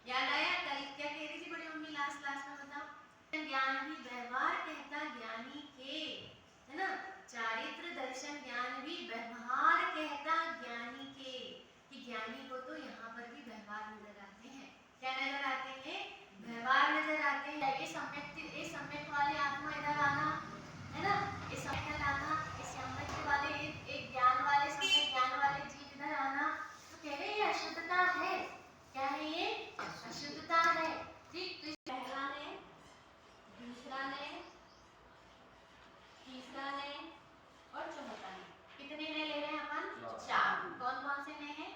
याद आया? कल क्या कह रही थी बड़ी मम्मी लास्ट क्लास में? बताओ। ज्ञान भी व्यवहार कहता ज्ञानी के, है ना? चारित्र दर्शन ज्ञान भी व्यवहार कहता ज्ञानी के, कि ज्ञानी को तो यहाँ पर भी व्यवहार नजर आते हैं। क्या नजर आते हैं? व्यवहार नजर आते हैं। ये सम्यक वाले आत्मा इधर आना, है ना? इस सम्यक आना, इस सम्यक वाले एक ज्ञान वाले सम्यक ज्ञान वाले जीव इधर आना, तो कह रहे ये अशुद्धता है। क्या है ये? अशुद्धता है। ठीक, तो पहला ने, दूसरा ने, तीसरा ने और चौथा ने। कितने ने ले रहे हैं अपन? 4। कौन कौन से ने हैं?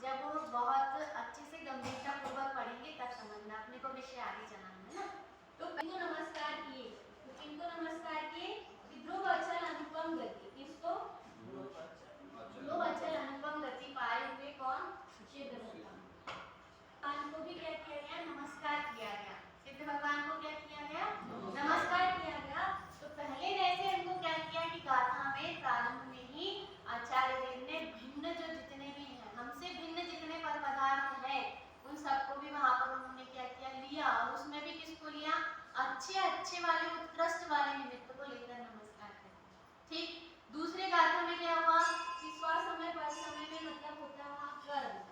जब वो बहुत अच्छे से गंभीरता पूर्वक पढ़ेंगे तब समझना, अपने को विषय आगे चलाना है ना। तो किनको नमस्कार किए? तो किनको नमस्कार किए? ध्रुव अचल अनुपम गति। किसको? ध्रुव अचल अनुपम गति पाए हुए कौन? सिद्ध भगवान। भगवान को भी क्या किया गया? नमस्कार किया गया। सिद्ध भगवान को क्या किया गया? नमस्कार किया गया। तो पहले जैसे हमको क्या किया कि गाथा में प्रारंभ में ही आचार्य देव ने भिन्न जो जितने भी हैं, हमसे भिन्न जितने पर पदार्थ हैं, उन सबको भी वहां पर उन्होंने क्या किया? लिया। और उसमें भी किसको लिया? अच्छे वाले उत्कृष्ट वाले निमित्त को लेकर नमस्कार करें। ठीक। दूसरे गाथा में क्या हुआ कि स्व समय पर समय में मतलब होता है वहां कर्म।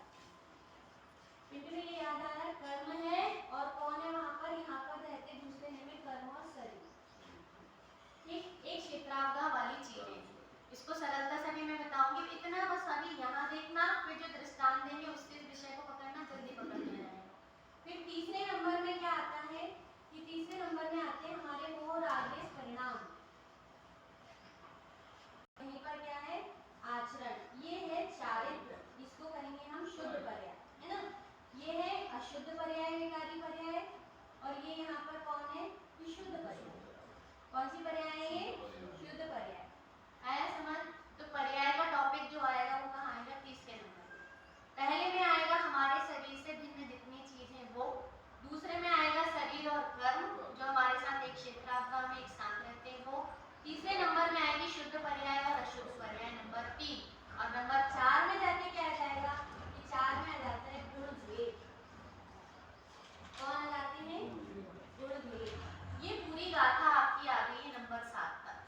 ये याद आया? कर्म है और कौन है वहां पर? यहाँ पर रहते दूसरे में कर्म और शरीर। ठीक, एक क्षेत्रावधा वाली चीजें। इसको सरलता से भी मैं बताऊंगी, इतना बस अभी यहाँ देखना, फिर जो दृष्टांत देंगे उससे इस विषय को पकड़ना, जल्दी पकड़ लिया जाएगा। फिर तीसरे नंबर में क्या आता है कि तीसरे नंबर में आते हैं हमारे वो रागेश परिणाम। यहीं पर क्या है? आचरण। ये है चारित्र, इसको कहेंगे हम शुद्ध पर्याय, है ना? ये है अशुद्ध पर्याय, विकारी पर्याय, और ये यहाँ पर कौन है? विशुद्ध पर्याय। कौन सी पर्याय है ये? शुद्ध पर्याय। आया समझ? तो पर्याय का टॉपिक जो आएगा वो कहाँ आएगा? तीसरे नंबर में। पहले में आएगा हमारे शरीर से भिन्न जितनी चीज है वो। दूसरे में आएगा शरीर और कर्म जो हमारे साथ एक क्षेत्रावधा में एक साथ रहते हैं वो। तीसरे नंबर में आएगी शुद्ध पर्याय और अशुद्ध पर्याय, नंबर 3। और नंबर 4 में जाके क्या आ जाएगा कि 4 में आ जाता है गुण भेद। कौन आ जाते हैं? गुण भेद। ये पूरी गाथा आपकी आ गई है नंबर 7 तक।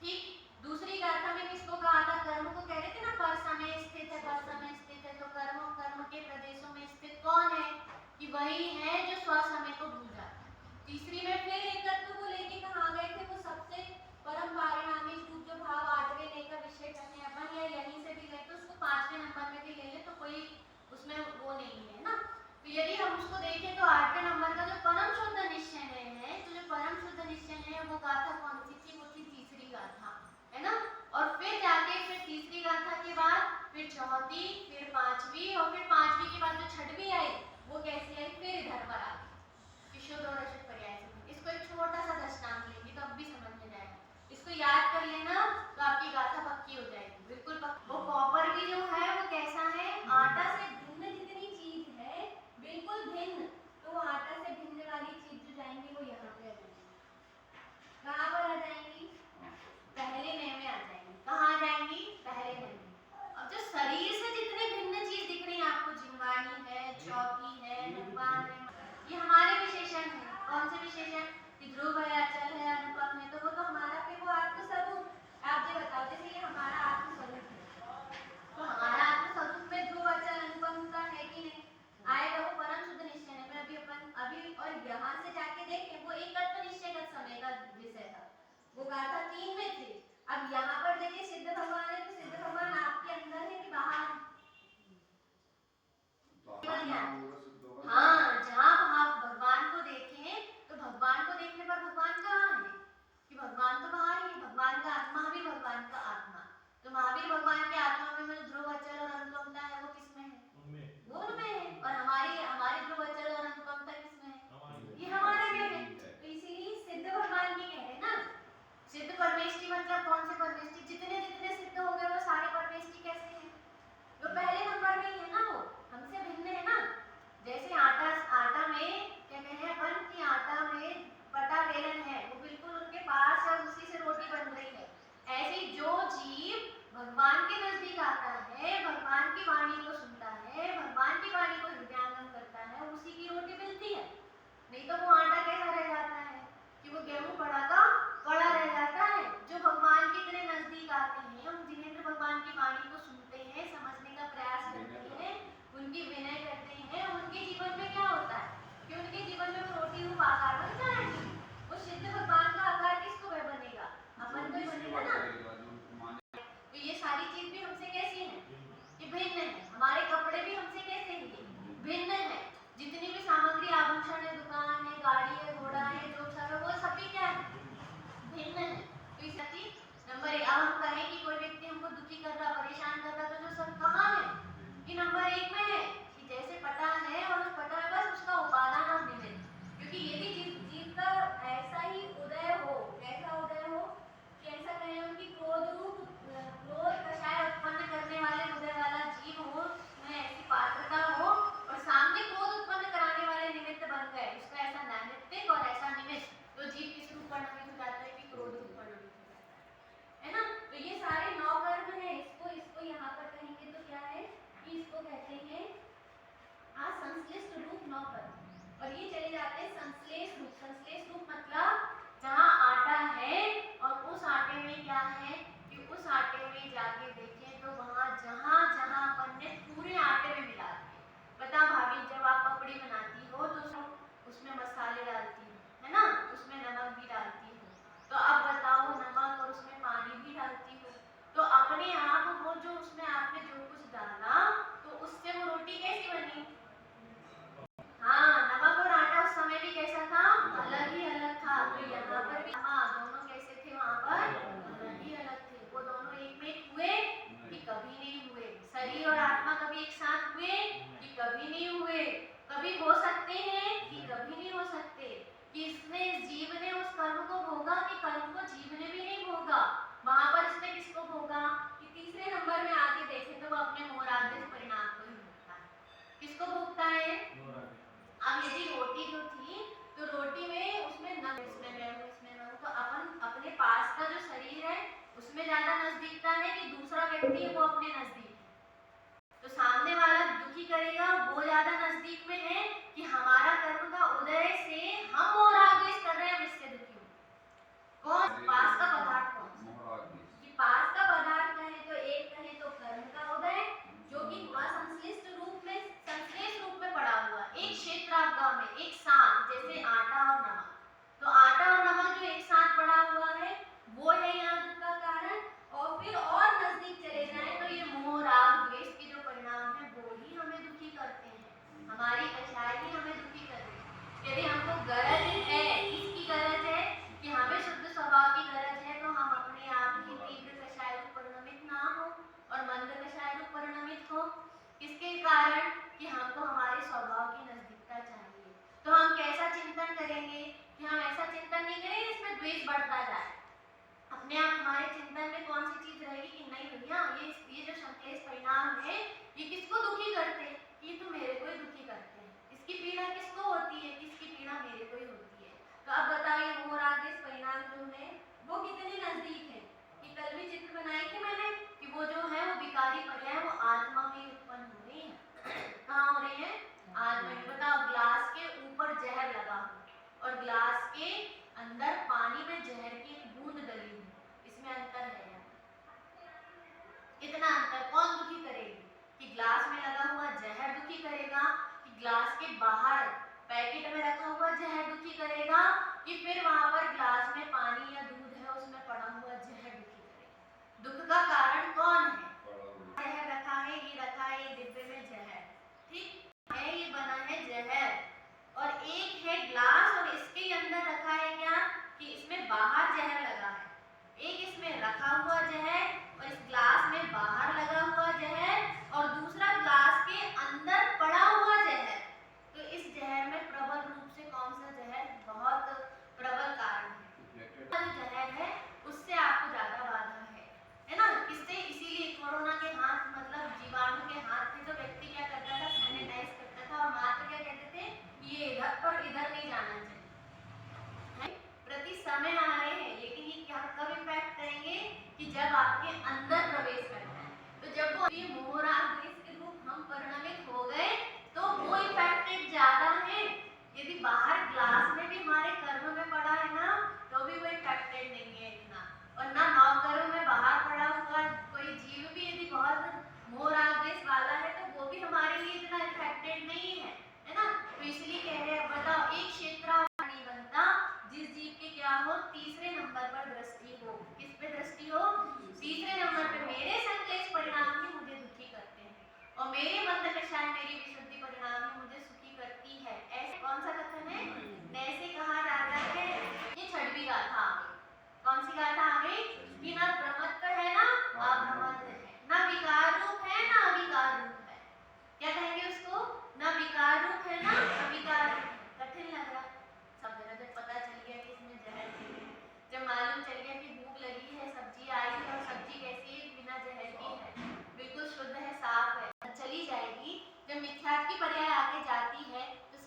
ठीक। दूसरी गाथा में किसको कहा था? कर्म को कह रहे थे ना, पर समय स्थित है, पर समय स्थित है। तो कर्म के प्रदेशों में स्थित कौन है? कि वही है जो स्व समय को भूल जाता है। तीसरी में फिर एकत्व को लेके कहा गए थे, वो सबसे परम पारिणामिक रूप जो भाव 8वें ले का विषय करने अपन, या यहीं से भी गए तो उसको 5वें नंबर में भी ले ले तो कोई उसमें वो नहीं है ना। तो यदि हम उसको देखें तो 8वें नंबर का जो परम शुद्ध निश्चय है, तो जो परम शुद्ध निश्चय है वो गाथा कौन सी थी? वो थी तीसरी गाथा, है ना? और फिर जाके फिर तीसरी गाथा के बाद फिर चौथी, फिर 5वीं, और फिर 5वीं के बाद जो 6वीं आई वो कैसी आई? फिर इधर पर आ गई शुद्ध और अशुद्ध पर्याय से। इसको एक छोटा सा दृष्टांत लेंगे तो अब भी समझ में जाएगा। इसको याद कर लेना तो आपकी गाथा पक्की हो जाएगी, बिल्कुल पक्की। वो कॉपर भी जो है वो कैसा है? आटा से भिन्न जितनी चीज है बिल्कुल भिन्न, तो वो आटा से भिन्न वाली चीज जो जाएंगी वो यहाँ पे आ जाएंगी। कहाँ पर आ जाएंगी? पहले में आ जाएंगी। कहाँ आ जाएंगी? पहले में। अब जो शरीर से जितने भिन्न चीज दिख रही है आपको, जिनवाणी है, चौकी है, निर्वाण है, ये हमारे विशेषण है। कौन से विशेषण? कि ध्रुव है, अचल है, अनुपम है, तो वो तो हमारा फिर वो आत्मस्वरूप। आप ये बताओ जैसे ये हमारा आत्मस्वरूप है, तो हमारा आत्मस्वरूप में ध्रुव अचल अनुपमता है कि नहीं? आएगा, वो परम शुद्ध निश्चय है। मैं अभी अपन अभी और यहाँ से जाके देखें वो एकत्व निश्चय का समय का विषय था, वो गाथा 3 में थी। अब यहाँ पर देखिए सिद्ध भगवान है, तो सिद्ध भगवान आपके अंदर है कि बाहर? हाँ, जहाँ आप भगवान को देखें तो भगवान को देखने पर भगवान कहाँ है? कि भगवान तो बाहर ही है। भगवान का आत्मा, महावीर भगवान का आत्मा, तो महावीर भगवान के आत्मा में जो ध्रुव अचल और अनुपमता है वो किसमें है? वो उनमें है। और हमारी ध्रुव अचल और अनुपमता किसमें है? ये हमारे में है। तो इसीलिए सिद्ध भगवान की कह रहे ना, सिद्ध परमेष्टि मतलब कौन से परमेष्टि? जितने जितने सिद्ध हो गए वो सारे परमेष्टि कैसे हैं? वो पहले नंबर में ही है ना, वो हमसे भिन्न है ना। शुद्ध भगवान का आकार किसको बनेगा, अपन को ही बनेगा ना। तो ये सारी चीज भी हमसे कैसी है कि भिन्न है। हमारे कपड़े भी हमसे कैसे हैं, भिन्न है। जितनी भी सामग्री आभूषण है, दुकान है, गाड़ी है, घोड़ा है, जो सब है, वो सभी क्या है, भिन्न है। तो इस नंबर एक, अब हम कहें कि कोई व्यक्ति हमको दुखी कर रहा, परेशान कर रहा, तो जो सब कहाँ है कि नंबर एक में है कि जैसे पटा है और उस पटा में बस उसका उपादान और निमित्त। क्योंकि यदि जीव का ऐसा ही उदय हो, कैसा उदय हो कि ऐसा कहें हम कि क्रोध कषाय उत्पन्न करने वाले उदय वाला जीव हो, में ऐसी पात्रता हो और सामने क्रोध उत्पन्न कराने वाले निमित्त बन गए, उसका ऐसा नैमित्तिक और ऐसा निमित्त, तो जीव किस रूप पर नमित हो जाता है कि क्रोध रूप पर नमित हो जाता है ना। तो ये सारे 9 कर्म है। इसको यहाँ पर कहेंगे तो क्या है कि इसको कहते हैं असंश्लिष्ट रूप 9 कर्म। और ये चले जाते हैं संश्लेष रूप। संश्लेष रूप मतलब जहाँ आटा है और उस आटे में क्या है कि उस आटे में जाके देखें तो वहाँ जहाँ जहाँ अपन ने पूरे आटे में मिला दिए। बता भाभी, जब आप पपड़ी बनाती हो तो उसमें मसाले डालती हो, है ना, उसमें नमक भी डालती हो। तो अब बताओ, नमक और उसमें पानी भी डालती हो, तो अपने आप वो जो उसमें आपने जो कुछ डाला तो उससे वो रोटी कैसी बनी। हाँ, नमक और आटा उस समय भी कैसा था, अलग ही अलग था। तो यहाँ पर भी हाँ, दोनों कैसे थे, वहाँ पर अलग ही अलग थे। वो दोनों एक में हुए कि कभी नहीं हुए। शरीर और आत्मा कभी एक साथ हुए कि कभी नहीं हुए। कभी हो सकते हैं कि कभी नहीं हो सकते। कि इसमें जीव ने उस कर्म को भोगा कि कर्म को जीव ने भी नहीं भोगा। वहाँ पर इसने किसको भोगा कि तीसरे नंबर में आके देखें तो वो अपने मोहरादेश परिणाम को ही भोगता है। किसको भोगता है। अब यदि रोटी जो थी तो रोटी में उसमें इसमें तो अपन अपने पास का जो शरीर है उसमें ज्यादा नजदीकता है कि दूसरा व्यक्ति है वो अपने नजदीक है। तो सामने वाला दुखी करेगा वो ज्यादा नजदीक में है कि हमारा कर्म का उदय से हम और आगे कर रहे हैं, इससे दुखी हो। कौन पास का पदार्थ, कौन कि पास का पदार्थ कहे तो एक कहे तो कर्म का उदय जो कि असंश्लिष्ट रूप में संश्लेष रूप में पड़ा हुआ एक क्षेत्रावगाह में एक साथ, जैसे आटा और नमक। तो आटा और नमक जो एक साथ पड़ा हुआ है वो है यहाँ दुख का कारण। और फिर और नजदीक चले जाए तो ये मोह राग द्वेष के जो परिणाम है वो ही हमें दुखी करते हैं। हमारी कषाय ही हमें दुखी करते हैं। यदि हमको गरज है, किसकी गरज है कि हमें शुद्ध स्वभाव की गरज है, तो हम अपने आप ही तीव्र कषाय रूप परिणमित ना हो और मंद कषाय रूप परिणमित हो। किसके कारण कि हमको हमारे स्वभाव की नजदीकता चाहिए। तो हम कैसा चिंतन करेंगे कि हम ऐसा चिंतन नहीं करेंगे इसमें द्वेष बढ़ता जाए। अपने आप हमारे चिंतन में कौन सी चीज रहेगी कि नहीं भैया ये जो संश्लेष परिणाम है ये किसको दुखी करते हैं, ये तो मेरे को ही दुखी करते हैं। इसकी पीड़ा किसको होती है, किसकी पीड़ा मेरे को ही होती है। तो अब बताइए मोह राग द्वेष परिणाम जो है वो कितने नजदीक है कि कल भी चित्र बनाई थी मैंने कि वो जो है वो विकारी पर्याय वो आत्मा में उत्पन्न हो रही है। कहाँ हो रही है, आत्मा में। बताओ, ग्लास के ऊपर जहर लगा हो और ग्लास के अंदर पानी में जहर की एक बूंद डली हुई, इसमें अंतर है यार। कितना अंतर, कौन दुखी करेगी कि ग्लास में लगा हुआ जहर दुखी करेगा कि ग्लास के बाहर पैकेट में रखा हुआ जहर दुखी करेगा कि फिर वहां पर ग्लास में पानी या दूध है उसमें पड़ा हुआ जहर दुखी करेगा। दुख का कारण कौन है, जहर रखा है, ये रखा है एक डिब्बे में जहर, ठीक है, ये बना है जहर। और एक है ग्लास और इसके अंदर रखा है क्या कि इसमें बाहर जहर लगा है। एक इसमें रखा हुआ जहर और इस ग्लास में बाहर लगा हुआ जहर और दूसरा ग्लास के अंदर पड़ा हुआ जहर। तो इस जहर में प्रबल रूप से कौन सा जहर बहुत प्रबल कारण है, जो जहर है उससे आपको ज्यादा बाधा है ना। किससे, इसीलिए कोरोना के हाथ मतलब जीवाणु के हाथ में जो व्यक्ति क्या करता था, सैनिटाइज करता था और मात्र क्या कहते थे ये इधर पर इधर नहीं जाना चाहिए। प्रति समय आ रहे हैं लेकिन ये क्या कब इम्पैक्ट करेंगे कि जब आपके अंदर प्रवेश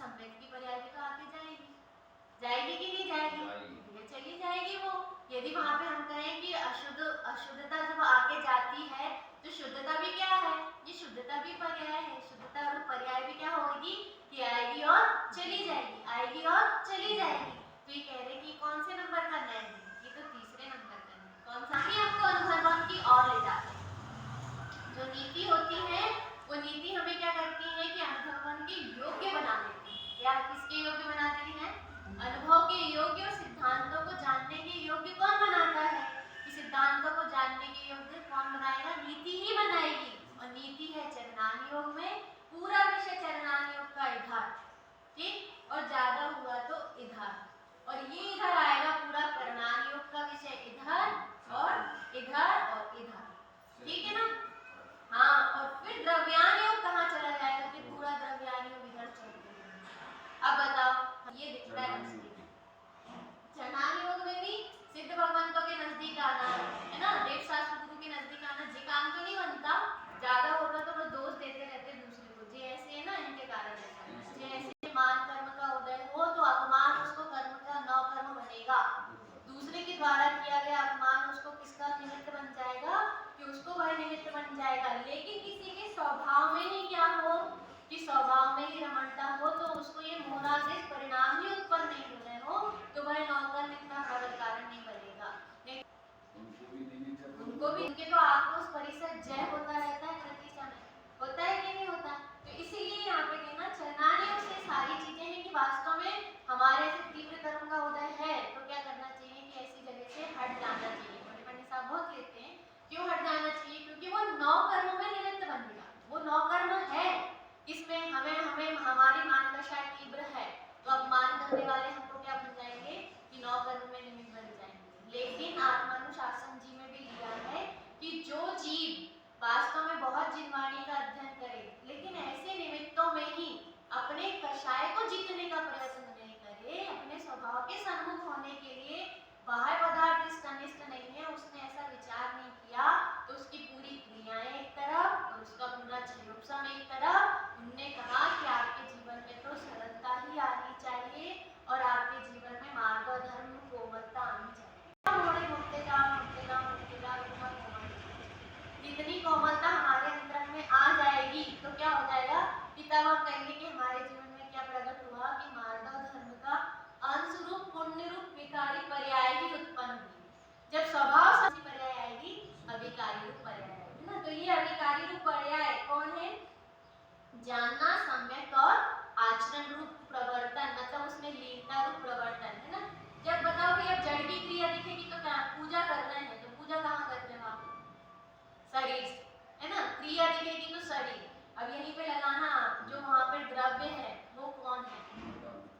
सम्यक की पर्याय भी तो आगे जाएगी, जाएगी कि नहीं जाएगी? ये चली जाएगी वो। यदि वहां पे हम कहें कि अशुद्धता जब आगे जाती है तो शुद्धता भी क्या है? ये शुद्धता भी पर्याय है। शुद्धता और पर्याय भी क्या होगी कि आएगी और चली जाएगी, आएगी और चली जाएगी। तो ये कह रहे कि कौन से नंबर का नय है? ये तो तीसरे नंबर का है। कौन सा? ही आपको अनुभवन की ओर ले जाते हैं। जो नीति होती है वो नीति हमें क्या करती है कि अनुभवन के योग्य बना देती है। या किसके योग्य बना देती है? अनुभव के योग्य। और सिद्धांतों को जानने के योग्य कौन बनाता है? कि सिद्धांतों को जानने के योग्य कौन बनाएगा? नीति ही बनाएगी। और नीति है चरणान योग में, पूरा विषय चरणान योग का इधर, ठीक, और ज्यादा हुआ तो इधर, और ये इधर आएगा पूरा परिणाम योग का विषय इधर और इधर और इधर, ठीक है ना? हाँ, और फिर द्रव्यान योग कहाँ चला जाएगा कि पूरा द्रव्यान योग इधर चल जाएगा। अब बताओ, ये दिख रहा है चरणान योग में भी सिद्ध भगवंतों के नजदीक आना है ना, देव शास्त्र गुरु के नजदीक आना, जे काम तो नहीं बनता, ज्यादा होगा तो वो दोष देते रहते दूसरे को, जे ऐसे है ना इनके कारण ऐसा, जे ऐसे मान कर्म का उदय हो तो अपमान उसको कर्म का नौ कर्म बनेगा, दूसरे के द्वारा किया गया अपमान उसको किसका निमित्त बन जाएगा कि उसको वह निमित्त बन जाएगा। लेकिन किसी के स्वभाव में ही क्या हो कि स्वभाव में ही रमणता हो तो उसको ये मोरा से परिणाम ही उत्पन्न नहीं हो रहे हो तो वह नौकर इतना बड़ा कारण नहीं बनेगा। उनको भी उनके तो आक्रोश परिषद जय होता रहता है प्रति समय, होता है कि नहीं होता? तो इसीलिए यहाँ पे कहना चरणान योग से सारी चीजें हैं कि वास्तव में हमारे से तीव्र कर्म का उदय है तो क्या करना चाहिए कि ऐसी जगह से हट जाना चाहिए। बड़े पंडित साहब बहुत कहते हैं क्यों हट जाना चाहिए, क्योंकि वो नौ कर्मों में निमित्त बनेगा, वो नौ कर्म है, इसमें हमें हमें हमारी मानदशा तीव्र है तो अपमान करने वाले हमको क्या बन जाएंगे कि नौ कर्म में निमित्त बन जाएंगे। लेकिन आत्मानुशासन जी में भी लिया है कि जो जीव वास्तव में बहुत जिनवाणी का अध्ययन करे लेकिन ऐसे निमित्तों में ही अपने कषाय को जीतने का प्रयत्न नहीं करे, अपने स्वभाव के सम्मुख होने के लिए बाह्य पदार्थ इष्ट अनिष्ट नहीं है, उसने ऐसा विचार नहीं किया तो उसकी पूरी क्रियाएं एक तरफ और उसका पूरा जीवोत्सव एक तरफ। उनने कहा कि आपके जीवन में तो सरलता ही आनी चाहिए और आपके जीवन में मार्ग और धर्म कोमलता आनी चाहिए। जितनी कोमलता हमारे अंतर में आ जाएगी तो क्या हो जाएगा कि तब हम कहेंगे कि हमारे जीवन में क्या प्रकट हुआ कि मार्ग और धर्म का अंश रूप पुण्य रूप विकारी पर्याय ही उत्पन्न हुई। जब स्वभाव सच्ची पर्याय आएगी अविकारी रूप पर्याय आएगी ना। तो ये अविकारी रूप पर्याय कौन है? जानना, सम्यक और आचरण रूप प्रवर्तन, मतलब उसमें लीनता रूप प्रवर्तन है ना। जब बताओ कि अब जड़ की क्रिया दिखेगी तो क्या पूजा कर रहे हैं तो पूजा कहाँ कर रहे हो आप? शरीर है ना, क्रिया दिखेगी तो शरीर। अब यहीं पे लगाना जो वहाँ पे द्रव्य है वो कौन है?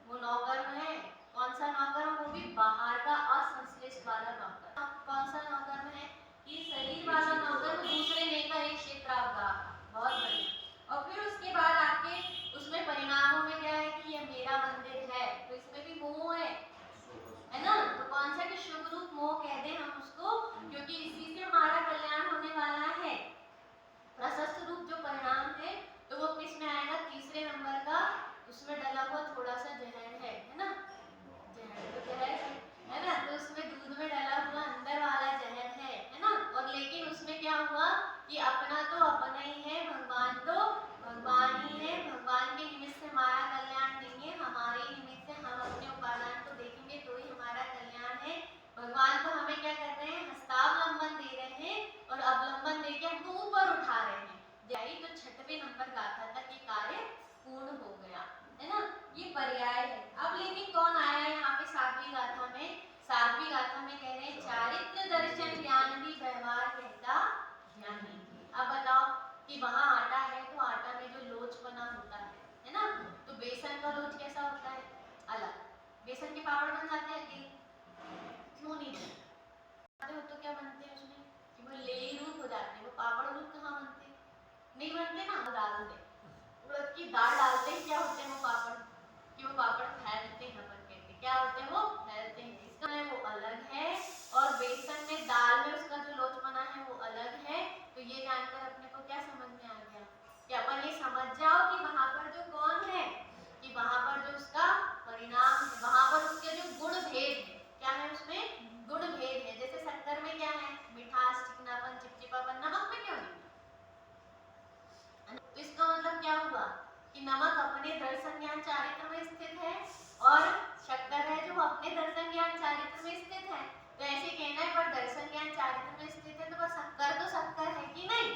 वो नौकर्म है। कौन सा नौकर्म? वो भी बाहर का असंश्लेष वाला नौकर्म। कौन सा नौकर्म है? ये शरीर वाला नौकर्म दूसरे लेकर एक क्षेत्र आपका, बहुत बढ़िया। और फिर उसके बाद आपके उसमें परिणामों में क्या है कि ये मेरा मंदिर है तो इसमें भी मोह है ना। तो कौन सा कि शुभ रूप मोह कह दें हम उसको, क्योंकि इसी से हमारा कल्याण होने वाला है। प्रशस्त रूप जो परिणाम है तो वो किस में आएगा? तीसरे नंबर का, उसमें डला हुआ थोड़ा सा जहर है ना, जहर तो जहर है ना, तो उसमें दूध में डला हुआ अंदर वाला जहर है ना। और लेकिन उसमें क्या हुआ कि अपना तो अपना ही है, भगवान तो भगवान ही है, भगवान के निमित्त से हमारा कल्याण नहीं है, हमारे निमित्त से हम अपने उपादान को देखेंगे तो ही हमारा कल्याण है। भगवान तो हमें क्या कर रहे हैं? हस्तावलंबन दे रहे हैं और अवलंबन देके हमको ऊपर उठा रहे हैं। जाई तो छठवें नंबर गाथा तक ये कार्य पूर्ण हो गया है ना। ये पर्याय है। अब लेकिन कौन आया है यहाँ पे सातवीं गाथा में? सातवीं गाथा में कह रहे हैं चारित्र दर्शन ज्ञान भी व्यवहार कहता ज्ञानी। अब बताओ कि वहाँ आटा है तो आटा में जो लोच बना होता है ना, तो बेसन का लोच कैसा होता है? अलग। बेसन के पापड़ बन जाते हैं अकेले? क्यों नहीं बनते हो? तो क्या बनते हैं उसमें कि वो लेई रूप हो जाते हैं, वो पापड़ रूप कहाँ बनते? नहीं बनते ना। दाल में उड़द की दाल डालते हैं, क्या होते हैं वो पापड़? कि वो पापड़ फैलते हैं, अपन कहते हैं क्या होते हैं? वो फैलते हैं। इसका वो अलग है और बेसन में दाल में उसका जो लोच बना है वो अलग है। तो ये जानकर अपने को क्या समझ में आ गया कि अपन ये समझ जाओ कि वहां पर जो कौन है कि वहां पर अपने दर्शन ज्ञान चारित्र में स्थित है और शक्कर है जो अपने दर्शन ज्ञान चारित्र में स्थित है। तो ऐसे कहना है पर दर्शन ज्ञान चारित्र में स्थित है तो शक्कर है कि नहीं?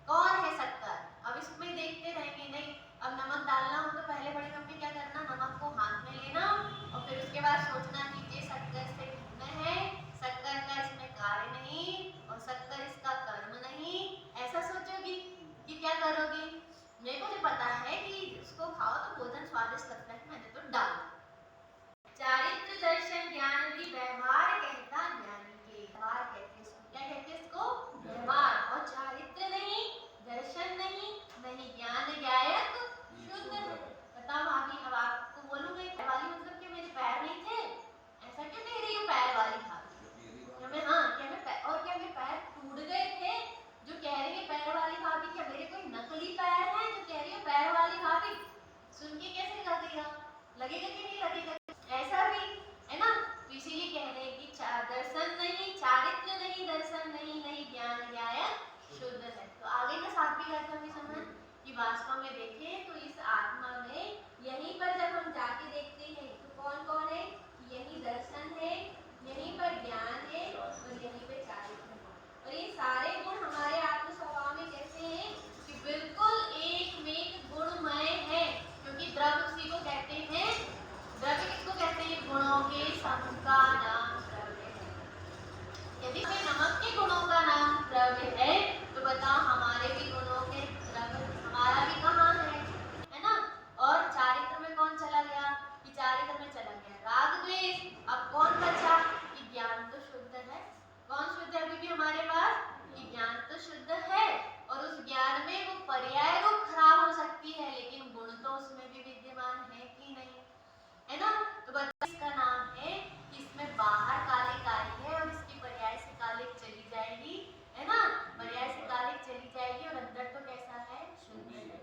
कौन है शक्कर? अब इसमें देखते रहेंगे नहीं। अब नमक डालना हो तो पहले बड़ी मम्मी क्या करना, नमक को हाथ में लेना और फिर उसके बाद सोचना कि ये शक्कर से भिन्न है, शक्कर का इसमें कार्य नहीं और शक्कर इसका कर्म नहीं। ऐसा सोचोगी कि क्या करोगी? मेरे को तो पता है कि इसको खाओ तो भोजन स्वादिष्ट लगता है, मैंने तो डाल। चारित्र दर्शन ज्ञान भी व्यवहार कहता ज्ञानी के। व्यवहार कहते हैं, क्या कहते हैं इसको? व्यवहार। और चारित्र नहीं, दर्शन नहीं, नहीं ज्ञान गायक शुद्ध है। बताओ भाभी, अब आपको बोलूंगा पैर वाली मतलब कि मेरे पैर नहीं थे, ऐसा क्यों कह रही हो पैर वाली भाभी? क्या मैं पैर टूट गए थे जो कह रही है पैर वाली भाभी? क्या मेरे कोई नकली पैर हैं जो कह रही हो पैर वाली भाभी? सुन के कैसे लगेगा कि नहीं लगेगा? ऐसा भी है ना। तो इसीलिए कह रहे हैं कि दर्शन नहीं, चारित्र नहीं, दर्शन नहीं, नहीं ज्ञान गायक शुद्ध है। तो आगे का सातवीं अर्थ हमें समझ कि वास्तव में देखें तो इस आत्मा में यहीं पर जब हम जाके देखते हैं तो कौन कौन है? यही दर्शन है, यहीं पर ज्ञान है और यहीं पे चारित्र है। और ये सारे गुण हमारे आत्म स्वभाव में कैसे हैं कि बिल्कुल एकमेक गुणमय है, क्योंकि द्रव्य उसी को कहते हैं। द्रव्य किसको कहते हैं? गुणों के समूह का नाम द्रव्य है। यदि कोई नमक के गुणों का नाम द्रव्य है तो बताओ हमारे भी गुणों के द्रव्य हमारा भी कहाँ है ना। और चारित्र में कौन चला गया? कि चारित्र में चला गया राग द्वेष। अब कौन बचा? कि ज्ञान तो शुद्ध है। कौन शुद्ध है अभी भी हमारे पास? कि ज्ञान तो शुद्ध है और उस ज्ञान में वो पर्याय रूप खराब हो सकती है लेकिन गुण तो उसमें भी विद्यमान है कि नहीं, है ना। तो बच्चे इसका नाम है कि इसमें बाहर कालिक आई है और इसकी पर्याय से कालिक चली जाएगी, है ना। पर्याय से कालिक चली जाएगी और अंदर तो कैसा है? शुद्ध है।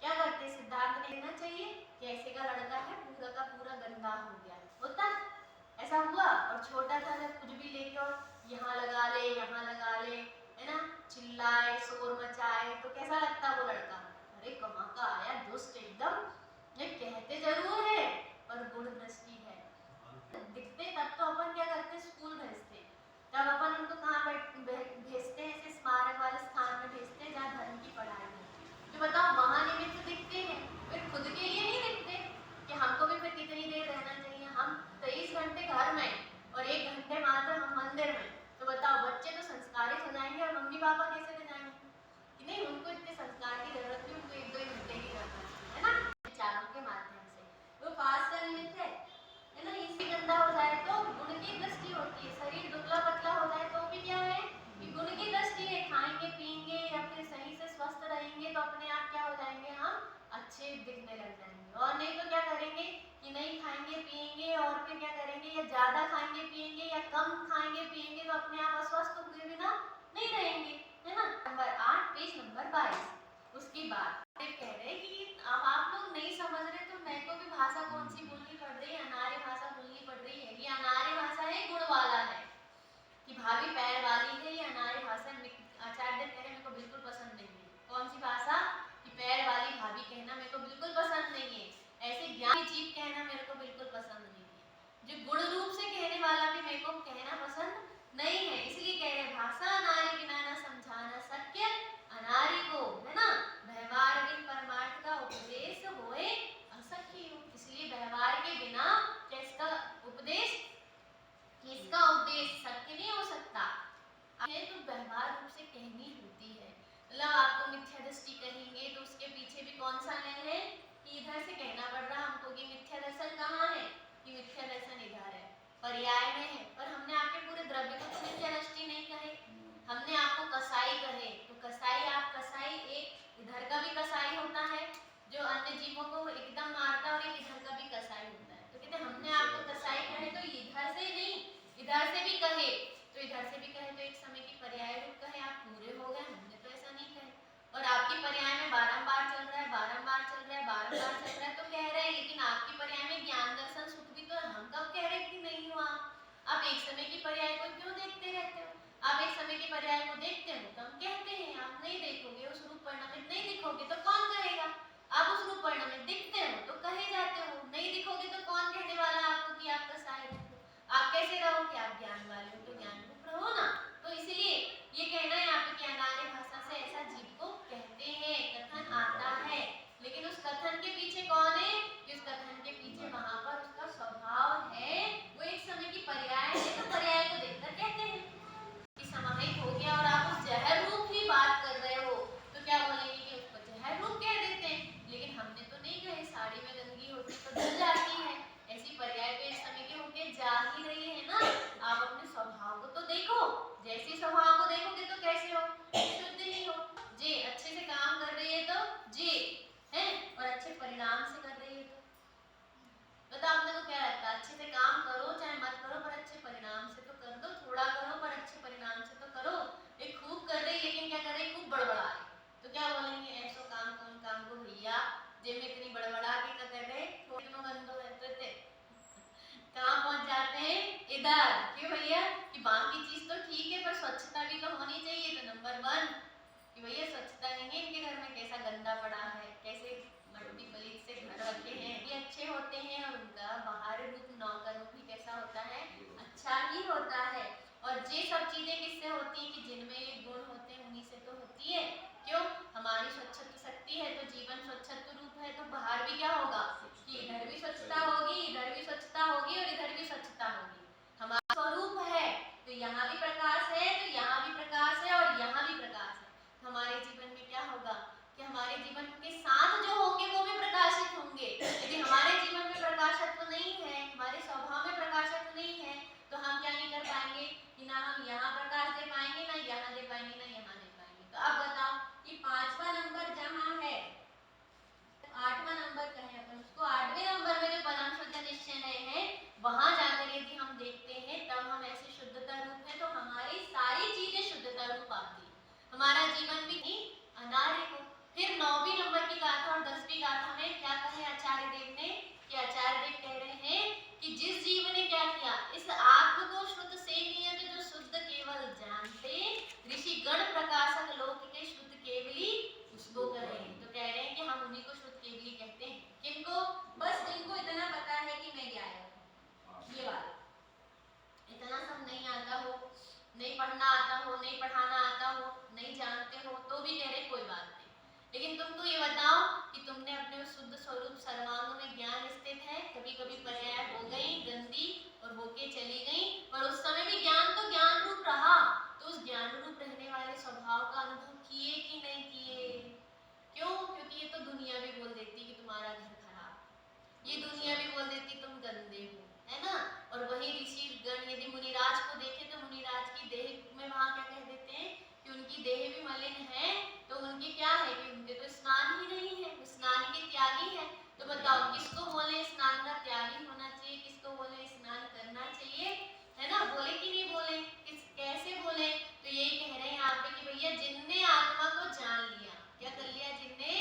क्या करते सिद्धांत लेना चाहिए कि ऐसे का लड़का है पूरा का पूरा गंदा हो गया, होता ऐसा हुआ। और छोटा था जब कुछ भी लेकर यहाँ लगा ले, यहाँ लगा ले, है ना, चिल्लाए शोर मचाए तो कैसा लगता वो लड़का? अरे कहाँ का आया दुष्ट एकदम। ये कहते जरूर है पर गुण दृष्टि है। दिखते तब तो अपन क्या करते? स्कूल भेजते। तब अपन उनको कहाँ भेजते हैं? ऐसे स्मारक वाले स्थान में भेजते हैं जहाँ धर्म की पढ़ाई होती है। तो बताओ वहाँ निमित्त दिखते हैं, फिर खुद के लिए नहीं दिखते कि हमको भी फिर कितनी देर रहना चाहिए। हम 23 घंटे घर में और 1 घंटे मात्र हम मंदिर में। तो बताओ बच्चे तो संस्कारित हो जाएंगे और मम्मी पापा कैसे हो जाएंगे कि नहीं उनको इतने संस्कार की जरूरत नहीं, उनको 1-2 घंटे ही करना है ना, विचारों के माध्यम से। वो पास का निमित्त है ना। इसी गंदा हो जाए तो गुण की दृष्टि होती है। शरीर दुबला पतला हो जाए तो भी क्या है कि गुण की दृष्टि है। खाएंगे पिएंगे या फिर सही से स्वस्थ रहेंगे तो अपने आप क्या हो जाएंगे? हम अच्छे दिखने लग जाएंगे। और नहीं तो क्या करेंगे कि नहीं खाएंगे पिएंगे और फिर क्या करेंगे? या ज्यादा खाएंगे पिएंगे या कम खाएंगे पिएंगे तो अपने आप अस्वस्थ हुए बिना नहीं रहेंगे, है ना। Number 8 page number 22। उसके बाद कह रहे कि अब आप लोग नहीं समझ रहे तो मैं को भी भाषा कौन सी बोलनी पड़ रही है? अनार्य भाषा बोलनी पड़ रही है। ये अनार्य भाषा है, गुण वाला है कि भाभी पैर वाली है। ये अनार्य भाषा आचार्य कह रहे मेरे को बिल्कुल पसंद नहीं है। कौन सी भाषा? कि पैर वाली भाभी कहना मेरे को बिल्कुल पसंद नहीं है। ऐसे ज्ञानी जीव कहना मेरे को बिल्कुल पसंद नहीं है। जो गुण रूप से कहने वाला भी मेरे को कहना पसंद नहीं है। इसलिए कह रहे भाषा अनार्य बिना न समझाना शक्य अनार्य को, है ना। व्यवहार बिन परमार्थ का उपदेश होए असख्य। इसलिए व्यवहार के बिना किसका उपदेश सत्य नहीं हो सकता है। तो व्यवहार रूप से कहनी होती है। मतलब आपको मिथ्या दृष्टि कहेंगे तो उसके पीछे भी कौन सा न्याय है कि इधर से कहना पड़ रहा हमको कि मिथ्या दर्शन कहाँ है? कि मिथ्या दर्शन इधर है, पर्याय में है। पर हमने आपके पूरे द्रव्य को तो मिथ्या दृष्टि नहीं कहे, हमने आपको कसाई कहे। तो कसाई आप कसाई एक इधर का भी कसाई होता है जो अन्य जीवों को एकदम मारता है और एक इधर का भी कसाई होता है। तो कहते हमने आपको कसाई कहे तो इधर से नहीं इधर से भी कहे। तो इधर से भी कहे तो एक समय की पर्याय रूप कहे आप पूरे हो गए। हमने तो ऐसा नहीं कहे। और आपकी पर्याय में बारंबार चल रहा है, बारंबार चल रहा है, बारंबार चल रहा है तो कह रहे हैं। लेकिन आपकी पर्याय में ज्ञान दर्शन सुख भी तो हम कब कह रहे कि नहीं हुआ? आप एक समय की पर्याय को क्यों देखते रहते हो? आप एक समय की पर्याय को देखते हो तो हम कहते हैं। आप नहीं देखोगे, उस रूप परिणामित नहीं दिखोगे तो कौन कहेगा? आप उस रूप परिणामित दिखते हो तो भैया कि बाकी चीज तो ठीक है पर स्वच्छता भी तो होनी चाहिए। तो नंबर 1 कि भैया स्वच्छता नहीं है इनके घर में, कैसा गंदा पड़ा है, कैसे मट्टी पलीत से घर रखे हैं, ये अच्छे होते हैं और उनका बाहर रूप नौकर रूप भी कैसा होता है, अच्छा ही होता है। और ये सब चीजें किससे होती हैं कि जिनमें ये गुण होते हैं उन्हीं से तो होती है। क्यों? हमारी स्वच्छता शक्ति है तो जीवन स्वच्छत्व रूप है, तो बाहर भी क्या होगा कि इधर भी स्वच्छता होगी, इधर भी स्वच्छता होगी और इधर भी स्वच्छता होगी। हमारा स्वरूप है तो यहाँ भी प्रकाश है, तो यहाँ भी प्रकाश है और यहाँ भी प्रकाश है। हमारे जीवन में क्या होगा कि हमारे जीवन के साथ जो होंगे वो भी प्रकाशित होंगे। यदि हमारे जीवन में प्रकाशत्व नहीं है, हमारे स्वभाव में प्रकाशत्व नहीं है, तो हम क्या नहीं कर पाएंगे कि ना हम यहाँ प्रकाश दे पाएंगे, ना यहाँ दे पाएंगे, ना यहाँ दे पाएंगे। तो अब बताओ कि 5वां नंबर जहाँ है, 8वां नंबर कहें अपन उसको, 8वें नंबर में जो परम शुद्ध निश्चय है वहां जाकर यदि हम देखते हैं तब हम ऐसे शुद्धता रूप है तो हमारी सारी चीजें शुद्धता रूप आती है, हमारा जीवन भी नहीं अनार्य को। फिर 9वीं नंबर की गाथा और 10वीं गाथा में क्या कहे आचार्य देव ने कि आचार्य देव कह रहे हैं कि जिस जीव ने क्या किया, इस आत्म को शुद्ध से नियत जो शुद्ध केवल जानते, ऋषि गण प्रकाशक लोक के शुद्ध केवली उसको कहें। तो कह रहे हैं कि हम उन्हीं को शुद्ध केवली कहते हैं। किनको? बस जिनको इतना पता है कि मैं गायक हूं, ये बात। इतना सब नहीं आता हो, नहीं पढ़ना आता हो, नहीं पढ़ाना आता हो, नहीं जानते हो, तो भी कह रहे कोई बात नहीं, लेकिन तुमको ये बताओ कि तुमने अपने शुद्ध स्वरूप सर्वांग में ज्ञान स्थित है। कभी कभी पर्याय हो गई गंदी और होके चली गई, पर उस समय भी ज्ञान तो ज्ञान रूप रहा। तो उस ज्ञान रूप रहने वाले स्वभाव का अनुभव किए कि नहीं किए? क्यों? क्योंकि ये तो दुनिया भी बोल देती कि तुम्हारा घर खराब, ये दुनिया भी बोल देती तुम गंदे हो, है ना। और वही ऋषि गण यदि मुनिराज को देखे तो मुनिराज की देह में वहां क्या कह देते हैं कि उनकी देह भी मलिन है, तो उनके क्या है कि उनके तो स्नान ही नहीं है, स्नान के त्यागी है। तो बताओ किसको बोले स्नान का त्यागी होना चाहिए, किसको बोले स्नान करना चाहिए, है ना। बोले कि नहीं बोले? किस कैसे बोले? तो यही कह रहे हैं यहाँ पे कि भैया जिनने आत्मा को जान लिया, क्या कर लिया, जिनने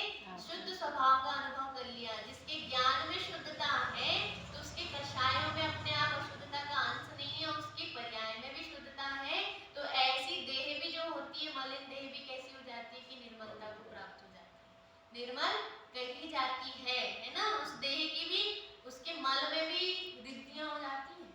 शुद्ध स्वभाव का अनुभव कर लिया, जिसके ज्ञान में शुद्धता है, तो उसके कषायों में अपने आप अशुद्धता का अंश नहीं है, उसके पर्याय में भी शुद्धता है। तो ऐसी देह भी जो होती है, मलिन देह भी कैसी हो जाती है कि निर्मलता को प्राप्त हो जाती है, निर्मल कही जाती है ना। उस देह की भी, उसके मल में भी रिद्धियां हो जाती है।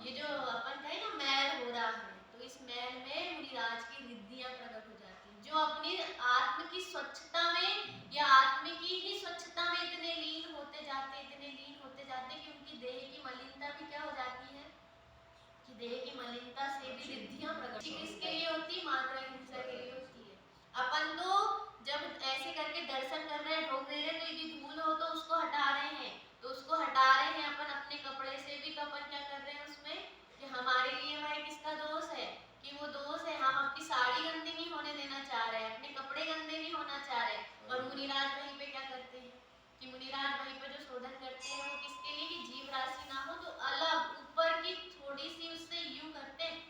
ये जो अपन कहे ना मैल हो रहा है, तो इस मैल में मुनिराज की रिद्धियां प्रकट हो जाती है, जो अपनी आत्म की स्वच्छता में या आत्म की ही स्वच्छता में इतने लीन होते जाते, इतने लीन होते जाते कि उनकी देह की मलिनता भी क्या हो जाती है कि देह की मलिनता से भी रिद्धियां प्रकट। किसके लिए होती? मात्रा हिंसा के लिए होती है। अपन तो जब ऐसे करके दर्शन कर रहे हैं, ढोक दे रहे हैं, तो यदि धूल हो तो उसको हटा रहे हैं, तो उसको हटा रहे हैं अपन अपने कपड़े से भी, तो अपन क्या कर रहे हैं उसमें कि हमारे लिए वह किसका दोष है कि वो दोष है, हम अपनी साड़ी गंदी नहीं होने देना चाह रहे हैं, अपने कपड़े गंदे नहीं होना चाह रहे। और मुनिराज वहीं पे क्या करते हैं कि मुनिराज वहीं पे जो शोधन करते हैं वो किसके लिए कि जीव राशि ना हो, तो अलग ऊपर की थोड़ी सी उससे यूं करते हैं,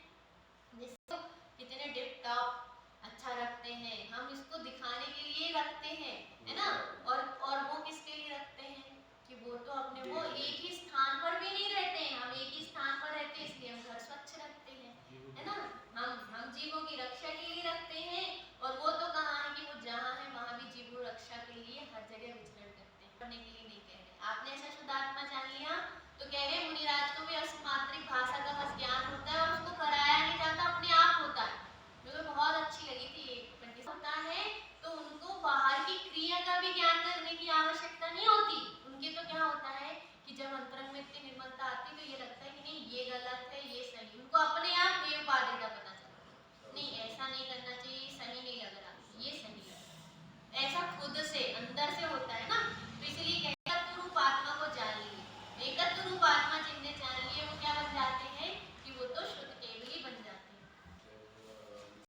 जिसको कितने टिप टॉप अच्छा रखते हैं, हम इसको दिखाने के लिए रखते हैं, है ना। और वो किसके लिए रखते हैं कि वो तो अपने वो एक ही स्थान पर भी नहीं रहते हैं, हम एक ही स्थान पर रहते हैं इसलिए हम घर स्वच्छ रखते हैं, है ना। हम जीवों की रक्षा के लिए रखते हैं, और वो तो कहाँ है कि वो जहाँ है वहाँ भी जीवों रक्षा के लिए हर जगह विचरण करते हैं, पढ़ने के लिए नहीं कह रहे। आपने ऐसा शुद्धात्मा जान लिया तो कह रहे मुनिराज को भी अस्मात्रिक भाषा का बस ज्ञान होता है और उसको कराया नहीं जाता, अपने आप होता है। मुझे बहुत अच्छी लगी थी ये कंडीशन होता है, तो उनको बाहर की क्रिया का भी ज्ञान करने की आवश्यकता नहीं होती। उनके तो क्या होता है कि जब अंतरंग में इतनी निर्मलता आती तो ये लगता है कि नहीं ये गलत है ये सही, उनको अपने आप ये उपाधि का पता चलता नहीं, ऐसा नहीं करना चाहिए।